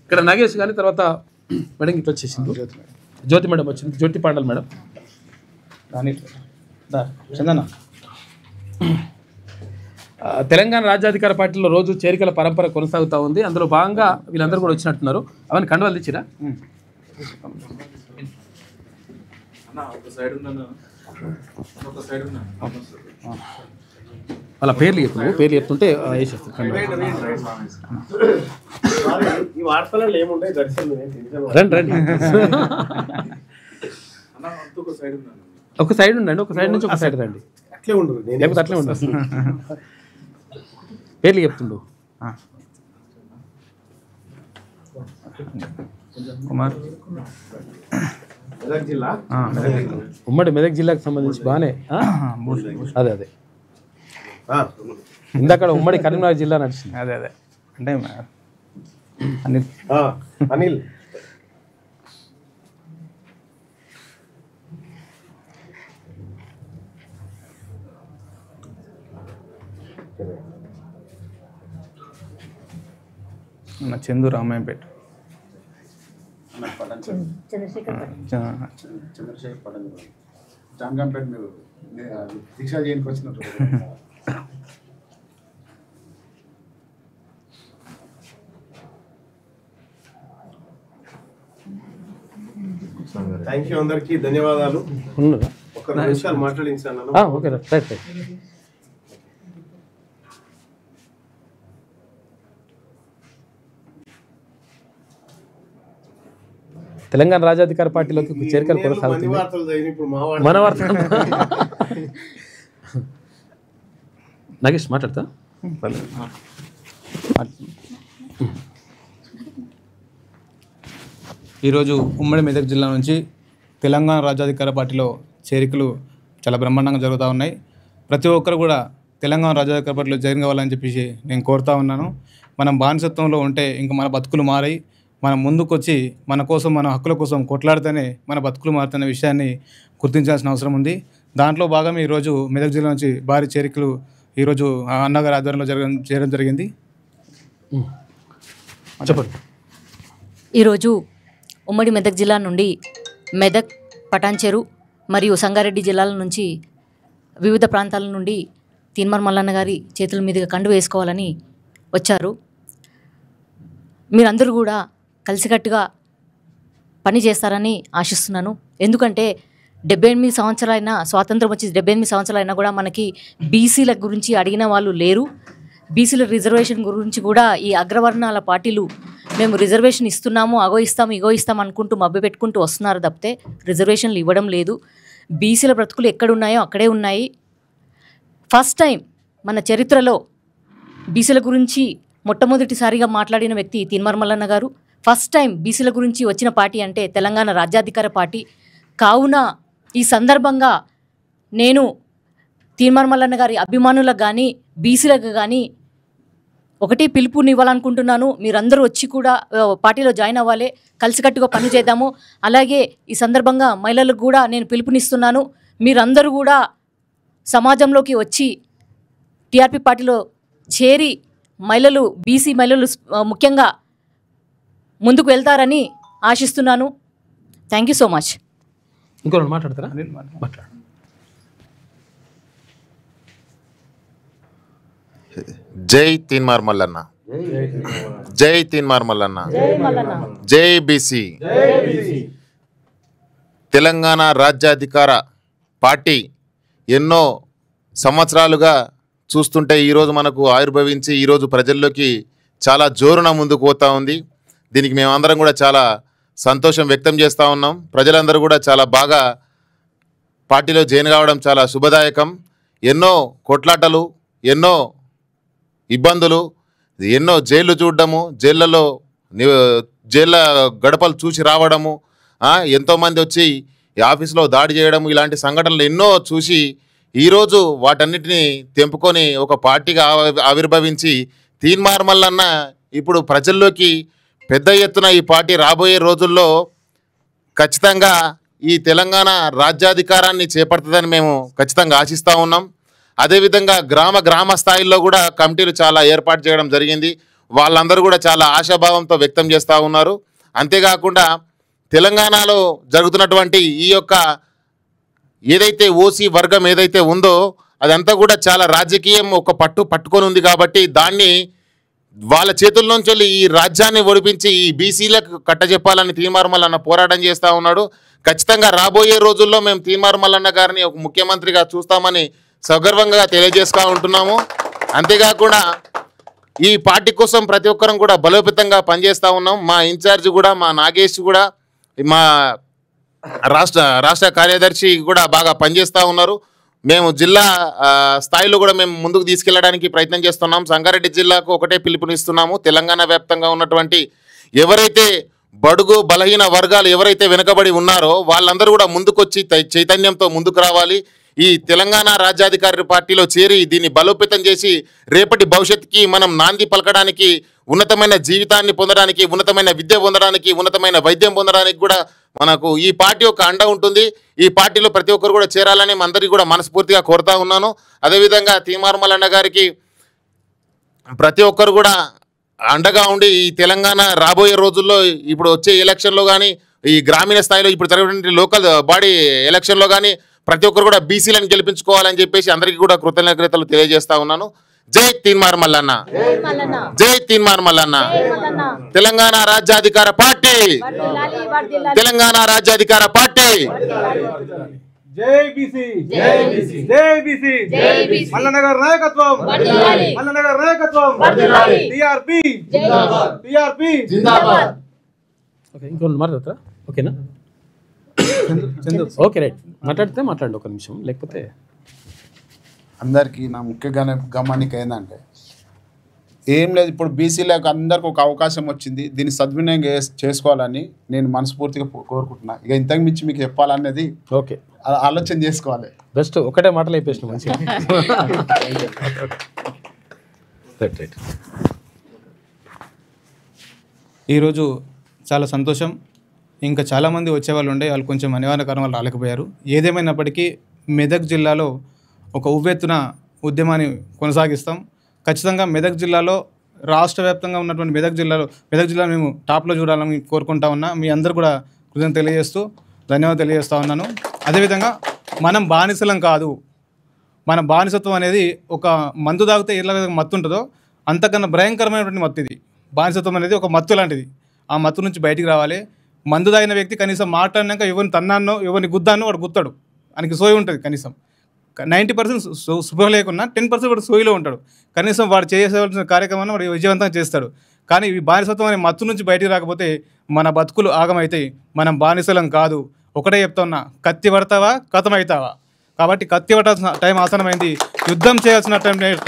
ఇక్కడ నాగేష్ కానీ తర్వాత మేడం ఇట్లా వచ్చేసింది, జ్యోతి మేడం వచ్చింది, జ్యోతి పాండల్ మేడం. చందన్న, తెలంగాణ రాజ్యాధికార పార్టీలో రోజు చేరికల పరంపర కొనసాగుతూ ఉంది. అందులో భాగంగా వీళ్ళందరూ కూడా వచ్చినట్టున్నారు. అవన్నీ కండువాలు తెచ్చిరా? వాళ్ళ పేర్లు చెప్తున్నావు, పేర్లు చెప్తుంటే వేసేస్తారు. రండి రండి, ఒక సైడ్ ఉండండి, ఒక సైడ్ నుంచి ఒక సైడ్ రండి, లేకపోతే అట్లే ఉండదు. పేర్లు చెప్తుండు. కుమార్, ఉమ్మడి మెదక్ జిల్లాకు సంబంధించి బాగానే అదే అదే ఇందాక ఉమ్మడి కరీంనగర్ జిల్లా నడిచింది. అదే అదే అంటే అనిల్ అనిల్ చందు రామాయంపేట, చంద్రశేఖర్ పటేల్ జాన్గంపేట మీరు దీక్షా చేయడానికి వచ్చినట్టు. థ్యాంక్ యూ, అందరికీ ధన్యవాదాలు. ఒక 2 నిమిషాలు మాట్లాడించాను. Okay right right. తెలంగాణ రాజ్యాధికార పార్టీలోకి చేరికలు కొనసాగుతుంది. మన వార్త నాగేష్ మాట్లాడతా. ఈరోజు ఉమ్మడి మెదక్ జిల్లా నుంచి తెలంగాణ రాజ్యాధికార పార్టీలో చేరికలు చాలా బ్రహ్మాండంగా జరుగుతూ ఉన్నాయి. ప్రతి ఒక్కరు కూడా తెలంగాణ రాజ్యాధికార పార్టీలో జాయిన్ కావాలని చెప్పేసి నేను కోరుతా ఉన్నాను. మనం బానిసత్వంలో ఉంటే ఇంకా మన బతుకులు మారాయి. మనం ముందుకొచ్చి మన కోసం, మన హక్కుల కోసం కొట్లాడితేనే మన బతుకులు మారుతున్న విషయాన్ని గుర్తించాల్సిన అవసరం ఉంది. దాంట్లో భాగంగా ఈరోజు మెదక్ జిల్లా నుంచి భారీ చేరికలు ఈరోజు అన్నగారి ఆధ్వర్యంలో చేయడం జరిగింది. చెప్పండి. ఈరోజు ఉమ్మడి మెదక్ జిల్లా నుండి మెదక్, పటాన్చెరు మరియు సంగారెడ్డి జిల్లాల నుంచి వివిధ ప్రాంతాల నుండి తీన్మార్ మల్లన్న గారి చేతుల మీదుగా కండు వేసుకోవాలని వచ్చారు. మీరందరూ కూడా కలిసికట్టుగా పని చేస్తారని ఆశిస్తున్నాను. ఎందుకంటే 78 సంవత్సరాలైనా, స్వాతంత్రం వచ్చి 78 సంవత్సరాలైనా కూడా మనకి బీసీల గురించి అడిగిన వాళ్ళు లేరు. బీసీల రిజర్వేషన్ గురించి కూడా ఈ అగ్రవర్ణాల పార్టీలు మేము రిజర్వేషన్ ఇస్తున్నాము, అగో ఇస్తాము, ఇగో ఇస్తాం అనుకుంటూ మభ్య పెట్టుకుంటూ వస్తున్నారు తప్పితే రిజర్వేషన్లు ఇవ్వడం లేదు. బీసీల బ్రతుకులు ఎక్కడున్నాయో అక్కడే ఉన్నాయి. ఫస్ట్ టైం మన చరిత్రలో బీసీల గురించి మొట్టమొదటిసారిగా మాట్లాడిన వ్యక్తి తీన్మార్ మల్లన్న గారు. ఫస్ట్ టైం బీసీల గురించి వచ్చిన పార్టీ అంటే తెలంగాణ రాజ్యాధికార పార్టీ. కావున ఈ సందర్భంగా నేను తీన్మార్ మల్లన్న గారి అభిమానులకు కానీ, బీసీలకు కానీ ఒకటి పిలుపునివ్వాలనుకుంటున్నాను. మీరందరూ వచ్చి కూడా పార్టీలో జాయిన్ అవ్వాలి, కలిసికట్టుగా పని చేద్దాము. అలాగే ఈ సందర్భంగా మహిళలకు కూడా నేను పిలుపునిస్తున్నాను. మీరందరూ కూడా సమాజంలోకి వచ్చి టీఆర్పీ పార్టీలో చేరి మహిళలు, బీసీ మహిళలు ముఖ్యంగా ముందుకు వెళ్తారని ఆశిస్తున్నాను. Thank you so much. ఇంకో మాట్లాడతారా? మాట్లాడు. జై తీన్మార్ మల్లన్న, జై తీన్మార్ మల్లన్న, జై బీసీ. తెలంగాణ రాజ్యాధికార పార్టీ ఎన్నో సంవత్సరాలుగా చూస్తుంటే ఈరోజు మనకు ఆవిర్భవించి ఈరోజు ప్రజల్లోకి చాలా జోరున ముందుకు పోతూ ఉంది. దీనికి మేమందరం కూడా చాలా సంతోషం వ్యక్తం చేస్తూ ఉన్నాం. ప్రజలందరూ కూడా చాలా బాగా పార్టీలో జాయిన్ కావడం చాలా శుభదాయకం. ఎన్నో కొట్లాటలు, ఎన్నో ఇబ్బందులు, ఎన్నో జైళ్ళు చూడడము, జైళ్ళ గడపలు చూసి రావడము, ఎంతోమంది వచ్చి ఈ ఆఫీస్లో దాడి చేయడము, ఇలాంటి సంఘటనలు ఎన్నో చూసి ఈరోజు వాటన్నిటిని తెంపుకొని ఒక పార్టీగా ఆవిర్భవించి తీన్మార్ మల్లన్న ఇప్పుడు ప్రజల్లోకి పెద్ద ఎత్తున ఈ పార్టీ రాబోయే రోజుల్లో ఖచ్చితంగా ఈ తెలంగాణ రాజ్యాధికారాన్ని చేపడుతుందని మేము ఖచ్చితంగా ఆశిస్తూ ఉన్నాం. అదేవిధంగా గ్రామ స్థాయిల్లో కూడా కమిటీలు చాలా ఏర్పాటు చేయడం జరిగింది. వాళ్ళందరూ కూడా చాలా ఆశాభావంతో వ్యక్తం చేస్తూ ఉన్నారు. అంతేకాకుండా తెలంగాణలో జరుగుతున్నటువంటి ఈ యొక్క ఏదైతే ఓసీ వర్గం ఏదైతే ఉందో అదంతా కూడా చాలా రాజకీయం ఒక పట్టుకొని ఉంది కాబట్టి దాన్ని వాళ్ళ చేతుల్లోంచి వెళ్ళి ఈ రాజ్యాన్ని ఒడిపించి ఈ బీసీలకు కట్టజెప్పాలని తీన్మార్ మల్లన్న పోరాటం చేస్తూ ఉన్నాడు. ఖచ్చితంగా రాబోయే రోజుల్లో మేము తీన్మార్ మల్లన్న గారిని ఒక ముఖ్యమంత్రిగా చూస్తామని సగర్వంగా తెలియజేస్తూ ఉంటున్నాము. అంతేకాకుండా ఈ పార్టీ కోసం ప్రతి ఒక్కరం కూడా బలోపేతంగా పనిచేస్తూ ఉన్నాం. మా ఇన్ఛార్జ్ కూడా మా నాగేష్ కూడా మా రాష్ట్ర కార్యదర్శి కూడా బాగా పనిచేస్తూ ఉన్నారు. మేము జిల్లా స్థాయిలో కూడా మేము ముందుకు తీసుకెళ్ళడానికి ప్రయత్నం చేస్తున్నాం. సంగారెడ్డి జిల్లాకు ఒకటే పిలుపునిస్తున్నాము. తెలంగాణ వ్యాప్తంగా ఉన్నటువంటి ఎవరైతే బడుగు బలహీన వర్గాలు ఎవరైతే వెనుకబడి ఉన్నారో వాళ్ళందరూ కూడా ముందుకొచ్చి చైతన్యంతో ముందుకు రావాలి. ఈ తెలంగాణ రాజ్యాధికారి పార్టీలో చేరి దీన్ని బలోపేతం చేసి రేపటి భవిష్యత్తుకి మనం నాంది పలకడానికి, ఉన్నతమైన జీవితాన్ని పొందడానికి, ఉన్నతమైన విద్య పొందడానికి, ఉన్నతమైన వైద్యం పొందడానికి కూడా మనకు ఈ పార్టీ యొక్క అండ ఉంటుంది. ఈ పార్టీలో ప్రతి ఒక్కరు కూడా చేరాలని అందరికీ కూడా మనస్ఫూర్తిగా కోరుతా ఉన్నాను. అదేవిధంగా తీన్మార్ మల్లన్న గారికి ప్రతి ఒక్కరు కూడా అండగా ఉండి ఈ తెలంగాణ రాబోయే రోజుల్లో ఇప్పుడు వచ్చే ఎలక్షన్లో కానీ ఈ గ్రామీణ స్థాయిలో ఇప్పుడు జరిగినటువంటి లోకల్ బాడీ ఎలక్షన్లో కానీ ప్రతి ఒక్కరు కూడా బీసీలను గెలిపించుకోవాలని చెప్పేసి అందరికీ కూడా కృతజ్ఞతలు తెలియజేస్తా ఉన్నాను. జై తీన్మార్ మల్లన్న, జై తీన్మార్ మల్లన్న. తెలంగాణ రాజ్యాధికార పార్టీ, తెలంగాణ రాజ్యాధికార పార్టీ. జై బీసీ, జై బీసీ, జై బీసీ, జై బీసీ. మల్లన్న గారి నాయకత్వం, మల్లన్న గారి నాయకత్వం. టిఆర్పి జిందాబాద్, టిఆర్పి జిందాబాద్. ఓకే, ఇంకొన్ని మాట్లాడతారా? ఓకేనా? Okay, right. మాట్లాడండి ఒక నిమిషం. లేకపోతే అందరికీ నా ముఖ్య గమనిక ఏంటంటే ఏం లేదు, ఇప్పుడు బీసీలకు అందరికి ఒక అవకాశం వచ్చింది, దీన్ని సద్వినియోగం చేసుకోవాలని నేను మనస్ఫూర్తిగా కోరుకుంటున్నా. ఇక ఇంతకు మించి మీకు చెప్పాలనేది ఓకే ఆలోచన చేసుకోవాలి. బెస్ట్ ఒకటే మాటలు అయిపోయిన మంచిగా. రైట్. ఈరోజు చాలా సంతోషం. ఇంకా చాలామంది వచ్చేవాళ్ళు ఉండే, వాళ్ళు కొంచెం అనివార్య కారణాలు రాలేకపోయారు. ఏదేమైనప్పటికీ మెదక్ జిల్లాలో ఒక ఉవ్వెత్తున ఉద్యమాన్ని కొనసాగిస్తాం. ఖచ్చితంగా మెదక్ జిల్లాలో రాష్ట్ర వ్యాప్తంగా ఉన్నటువంటి మెదక్ జిల్లా మేము టాప్లో చూడాలని కోరుకుంటా ఉన్నా. మీ అందరూ కూడా కృతజ్ఞత తెలియజేస్తూ ధన్యవాదాలు తెలియజేస్తూ ఉన్నాను. అదేవిధంగా మనం బానిసలం కాదు. మన బానిసత్వం అనేది ఒక మందు తాగితే ఎట్లా మత్తు ఉంటుందో అంతకన్నా భయంకరమైనటువంటి మత్తు ఇది. బానిసత్వం అనేది ఒక మత్తు లాంటిది. ఆ మత్తు నుంచి బయటికి రావాలి. మందు తాగిన వ్యక్తి కనీసం మాట్లాడినాక ఎవరిని తన్నానో ఎవరిని గుద్దానో వాడు గుత్తాడు, ఆయనకి సోయి ఉంటుంది. కనీసం 90% శుభ్ర లేకున్నా 10% వాడు సోయిలో ఉంటాడు. కనీసం వాడు చేసేవలసిన కార్యక్రమాన్ని వాడు విజయవంతంగా చేస్తాడు. కానీ ఈ బానిసత్వం అనే మత్తు నుంచి బయటికి రాకపోతే మన బతుకులు ఆగమవుతాయి. మనం బానిసలం కాదు. ఒకటే చెప్తా ఉన్నా, కత్తి పడతావా కథమవుతావా. కాబట్టి కత్తి పట్టాల్సిన టైం ఆసనమైంది, యుద్ధం చేయాల్సిన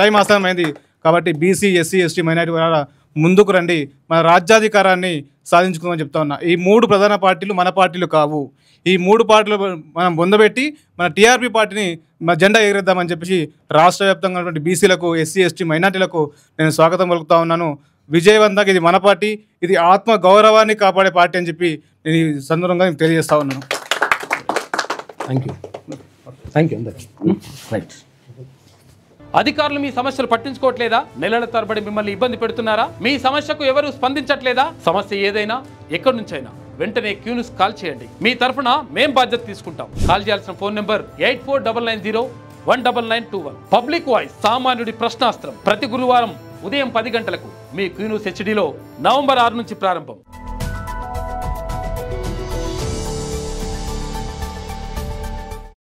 టైం ఆసనమైంది. కాబట్టి బీసీ, ఎస్సీ, ఎస్టీ, మైనారిటీ వారు ముందుకు రండి, మన రాజ్యాధికారాన్ని సాధించుకుందామని చెప్తా ఉన్నా. ఈ 3 ప్రధాన పార్టీలు మన పార్టీలు కావు. ఈ 3 పార్టీలు మనం బొందబెట్టి మన టీఆర్పీ పార్టీని మన జెండా ఎగరేద్దామని చెప్పేసి రాష్ట్ర వ్యాప్తంగా ఉన్నటువంటి బీసీలకు, ఎస్సీ, ఎస్టీ, మైనార్టీలకు నేను స్వాగతం పలుకుతా ఉన్నాను. విజయవంతంగా ఇది మన పార్టీ, ఇది ఆత్మ గౌరవాన్ని కాపాడే పార్టీ అని చెప్పి నేను ఈ సందర్భంగా తెలియజేస్తా ఉన్నాను. థ్యాంక్ యూ అందరికీ. రైట్. అధికారులు మీ సమస్యలు పట్టించుకోవట్లేదా? నెలల తరబడి మిమ్మల్ని ఇబ్బంది పెడుతున్నారా? మీ సమస్యకు ఎవరు స్పందించట్లేదా? సమస్య ఏదైనా ఎక్కడి నుంచైనా వెంటనే క్యూన్యూస్ కాల్ చేయండి. మీ తరఫున మేం బాధ్యత తీసుకుంటాం. కాల్ చేయాల్సిన ఫోన్ నెంబర్ 8499019921. పబ్లిక్ వాయిస్, సామాన్యుడి ప్రశ్నాస్త్రం. ప్రతి గురువారం ఉదయం 10 గంటలకు మీ క్యూన్యూస్ హెచ్డీలో నవంబర్ 6 నుంచి ప్రారంభం.